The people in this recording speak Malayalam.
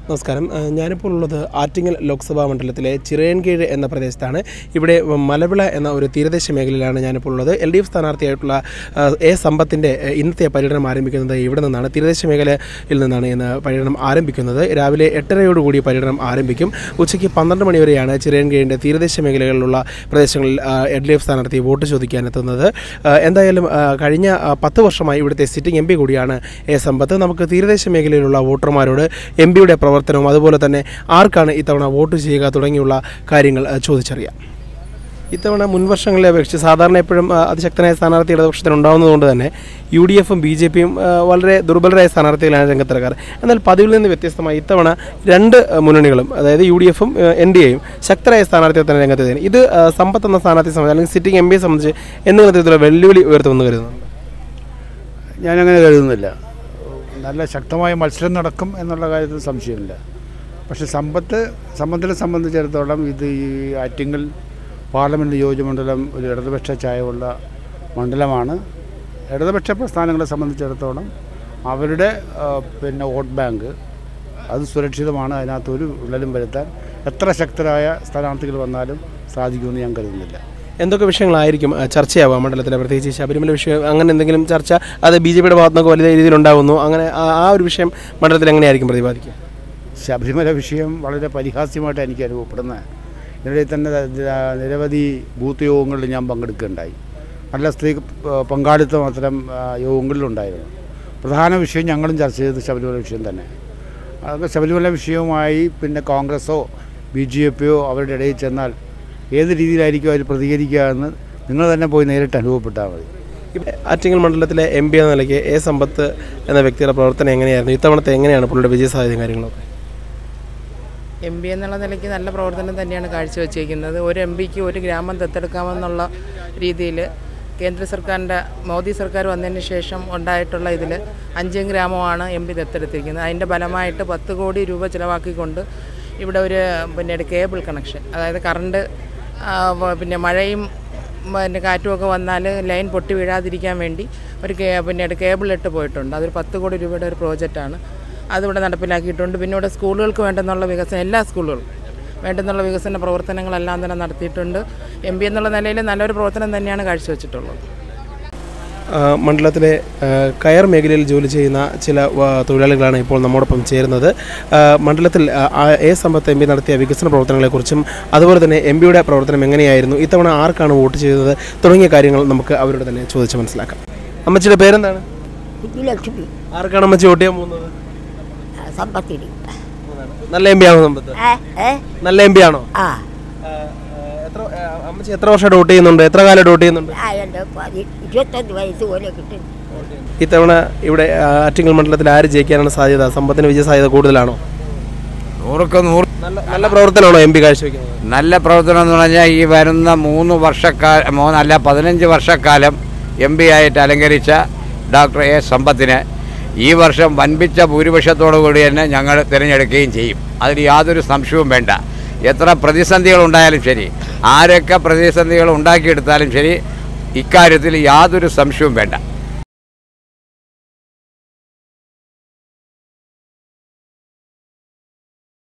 നമസ്കാരം. ഞാനിപ്പോൾ ഉള്ളത് ആറ്റിങ്ങൽ ലോക്സഭാ മണ്ഡലത്തിലെ ചിറയൻകീഴ് എന്ന പ്രദേശത്താണ്. ഇവിടെ മലവിള എന്ന ഒരു തീരദേശ മേഖലയിലാണ് ഞാനിപ്പോൾ ഉള്ളത്. LDF സ്ഥാനാർത്ഥിയായിട്ടുള്ള എ സമ്പത്തിൻ്റെ ഇന്നത്തെ പര്യടനം ആരംഭിക്കുന്നത് ഇവിടെ നിന്നാണ്. തീരദേശ മേഖലയിൽ നിന്നാണ് ഇന്ന് പര്യടനം ആരംഭിക്കുന്നത്. രാവിലെ 8:30 പര്യടനം ആരംഭിക്കും. ഉച്ചയ്ക്ക് 12 മണി വരെയാണ് ചിറയൻകീഴിൻ്റെ തീരദേശ മേഖലകളിലുള്ള പ്രദേശങ്ങളിൽ LDF സ്ഥാനാർത്ഥി വോട്ട് ചോദിക്കാനെത്തുന്നത്. എന്തായാലും കഴിഞ്ഞ 10 വർഷമായി ഇവിടുത്തെ സിറ്റിംഗ് MP കൂടിയാണ് എ സമ്പത്ത്. നമുക്ക് തീരദേശ മേഖലയിലുള്ള വോട്ടർമാരോട് MPയുടെ പ്രവർത്തനവും അതുപോലെ തന്നെ ആർക്കാണ് ഇത്തവണ വോട്ട് ചെയ്യുക തുടങ്ങിയുള്ള കാര്യങ്ങൾ ചോദിച്ചറിയാം. ഇത്തവണ മുൻവർഷങ്ങളെ അപേക്ഷിച്ച് സാധാരണ എപ്പോഴും അതിശക്തനായ സ്ഥാനാർത്ഥി ഇടതുപക്ഷത്തിന് ഉണ്ടാകുന്നതുകൊണ്ട് തന്നെ UDFും BJPയും വളരെ ദുർബലരായ സ്ഥാനാർത്ഥികളാണ് രംഗത്തിറക്കാർ. എന്നാൽ പതിവിൽ നിന്ന് വ്യത്യസ്തമായി ഇത്തവണ രണ്ട് മുന്നണികളും, അതായത് UDFും NDAയും ശക്തരായ സ്ഥാനാർത്ഥികൾ തന്നെ രംഗത്തെത്തി. ഇത് സമ്പത്ത് എന്ന സ്ഥാനാർത്ഥിയെ സംബന്ധിച്ച് അല്ലെങ്കിൽ സിറ്റിംഗ് MPയെ സംബന്ധിച്ച് എന്തെങ്കിലും തരത്തിലുള്ള വെല്ലുവിളി ഉയർത്തുമെന്ന് കരുതുന്നു? ഞാനങ്ങനെ കരുതുന്നില്ല. നല്ല ശക്തമായ മത്സരം നടക്കും എന്നുള്ള കാര്യത്തിൽ സംശയമില്ല. പക്ഷേ സമ്പത്തിനെ സംബന്ധിച്ചിടത്തോളം ഇത് ഈ ആറ്റിങ്ങൽ പാർലമെൻറ്റ് നിയോജകമണ്ഡലം ഒരു ഇടതുപക്ഷ ചായവുള്ള മണ്ഡലമാണ്. ഇടതുപക്ഷ പ്രസ്ഥാനങ്ങളെ സംബന്ധിച്ചിടത്തോളം അവരുടെ വോട്ട് ബാങ്ക് അത് സുരക്ഷിതമാണ്. അതിനകത്തൊരു വിള്ളലും വരുത്താൻ എത്ര ശക്തരായ സ്ഥാനാർത്ഥികൾ വന്നാലും സാധിക്കുമെന്ന് ഞാൻ കരുതുന്നില്ല. എന്തൊക്കെ വിഷയങ്ങളായിരിക്കും ചർച്ചയാവുക മണ്ഡലത്തിലെ, പ്രത്യേകിച്ച് ശബരിമല വിഷയം, അങ്ങനെ എന്തെങ്കിലും ചർച്ച അത് BJPയുടെ ഭാഗത്തു നിന്നൊക്കെ വലിയ രീതിയിൽ ഉണ്ടാകുന്നു? അങ്ങനെ ആ ഒരു വിഷയം മണ്ഡലത്തിൽ എങ്ങനെയായിരിക്കും പ്രതിപാദിക്കുക? ശബരിമല വിഷയം വളരെ പരിഹാസ്യമായിട്ട് എനിക്ക് അനുഭവപ്പെടുന്നത്. ഇതിനിടയിൽ തന്നെ നിരവധി ബൂത്ത് യോഗങ്ങളിൽ ഞാൻ പങ്കെടുക്കുകയുണ്ടായി. നല്ല സ്ത്രീ പങ്കാളിത്തം അത്തരം യോഗങ്ങളിലുണ്ടായിരുന്നു. പ്രധാന വിഷയം ഞങ്ങളും ചർച്ച ചെയ്തത് ശബരിമല വിഷയം തന്നെ. അത് ശബരിമല വിഷയവുമായി പിന്നെ കോൺഗ്രസോ BJPയോ അവരുടെ ഇടയിൽ ചെന്നാൽ ഏത് രീതിയിലായിരിക്കും അവർ പ്രതികരിക്കുക എന്ന് നിങ്ങൾ തന്നെ പോയി നേരിട്ട് അനുഭവപ്പെട്ടാൽ മതി. ആറ്റിങ്ങൽ മണ്ഡലത്തിലെ MP എന്ന നിലയ്ക്ക് എ സമ്പത്ത് എന്ന വ്യക്തിയുടെ പ്രവർത്തനം എങ്ങനെയായിരുന്നു? ഇത്തവണത്തെ എങ്ങനെയാണ് പുള്ളിയുടെ വിജയസാധ്യതയും കാര്യങ്ങളൊക്കെ? MP എന്നുള്ള നിലയ്ക്ക് നല്ല പ്രവർത്തനം തന്നെയാണ് കാഴ്ചവെച്ചിരിക്കുന്നത്. ഒരു MPക്ക് ഒരു ഗ്രാമം ദത്തെടുക്കാമെന്നുള്ള രീതിയിൽ കേന്ദ്ര സർക്കാരിൻ്റെ മോദി സർക്കാർ വന്നതിന് ശേഷം ഉണ്ടായിട്ടുള്ള ഇതിൽ 5 ഗ്രാമമാണ് MP ദത്തെടുത്തിരിക്കുന്നത്. അതിൻ്റെ ഫലമായിട്ട് 10 കോടി രൂപ ചിലവാക്കിക്കൊണ്ട് ഇവിടെ ഒരു കേബിൾ കണക്ഷൻ, അതായത് കറണ്ട് മഴയും കാറ്റുമൊക്കെ വന്നാൽ ലൈൻ പൊട്ടി വീഴാതിരിക്കാൻ വേണ്ടി ഒരു കേബിൾ ഇട്ട് പോയിട്ടുണ്ട്. അതൊരു 10 കോടി രൂപയുടെ ഒരു പ്രോജക്റ്റാണ്. അതിവിടെ നടപ്പിലാക്കിയിട്ടുണ്ട്. പിന്നെ ഇവിടെ സ്കൂളുകൾക്ക് വേണ്ടുന്നുള്ള വികസനം, എല്ലാ സ്കൂളുകൾക്കും വേണ്ടുന്നുള്ള വികസന പ്രവർത്തനങ്ങളെല്ലാം തന്നെ നടത്തിയിട്ടുണ്ട്. MP എന്നുള്ള നിലയിൽ നല്ലൊരു പ്രവർത്തനം തന്നെയാണ് കാഴ്ചവെച്ചിട്ടുള്ളത്. മണ്ഡലത്തിലെ കയർ മേഖലയിൽ ജോലി ചെയ്യുന്ന ചില തൊഴിലാളികളാണ് ഇപ്പോൾ നമ്മോടൊപ്പം ചേരുന്നത്. മണ്ഡലത്തിൽ എ സമ്പത്ത് MP നടത്തിയ വികസന പ്രവർത്തനങ്ങളെക്കുറിച്ചും അതുപോലെ തന്നെ MPയുടെ പ്രവർത്തനം എങ്ങനെയായിരുന്നു, ഇത്തവണ ആർക്കാണ് വോട്ട് ചെയ്തത് തുടങ്ങിയ കാര്യങ്ങൾ നമുക്ക് അവരോട് തന്നെ ചോദിച്ച് മനസ്സിലാക്കാം. അമ്മച്ചിയുടെ പേരെന്താണ്? ആർക്കാണ് അമ്മച്ചി വോട്ട് ചെയ്യാൻ പോകുന്നത്? നല്ല MP ആണോ സമ്പത്ത്? നല്ല MP ആണോ? അമ്മച്ചി എത്ര വർഷമായിട്ട് വോട്ട് ചെയ്യുന്നുണ്ട്? എത്ര കാലമായിട്ട് വോട്ട് ചെയ്യുന്നുണ്ട്? ഇത്തവണ ഇവിടെ ആറ്റിങ്ങൽ മണ്ഡലത്തിൽ ആര് ജയിക്കാനാണ് സാധ്യത? സമ്പത്തിന് വിജയ സാധ്യത കൂടുതലാണോ? നല്ല പ്രവർത്തനമാണോ MP കാഴ്ചവെക്കുന്നത്? നല്ല പ്രവർത്തനം എന്ന് പറഞ്ഞാൽ ഈ വരുന്ന 15 വർഷക്കാലം MP ആയിട്ട് അലങ്കരിച്ച ഡോക്ടർ എ സമ്പത്തിനെ ഈ വർഷം വൻപിച്ച ഭൂരിപക്ഷത്തോടു കൂടി തന്നെ ഞങ്ങൾ തിരഞ്ഞെടുക്കുകയും ചെയ്യും. അതിൽ യാതൊരു സംശയവും വേണ്ട. എത്ര പ്രതിസന്ധികളുണ്ടായാലും ശരി, ആരൊക്കെ പ്രതിസന്ധികൾ ഉണ്ടാക്കിയെടുത്താലും ശരി, ഇക്കാര്യത്തിൽ യാതൊരു സംശയവും വേണ്ട.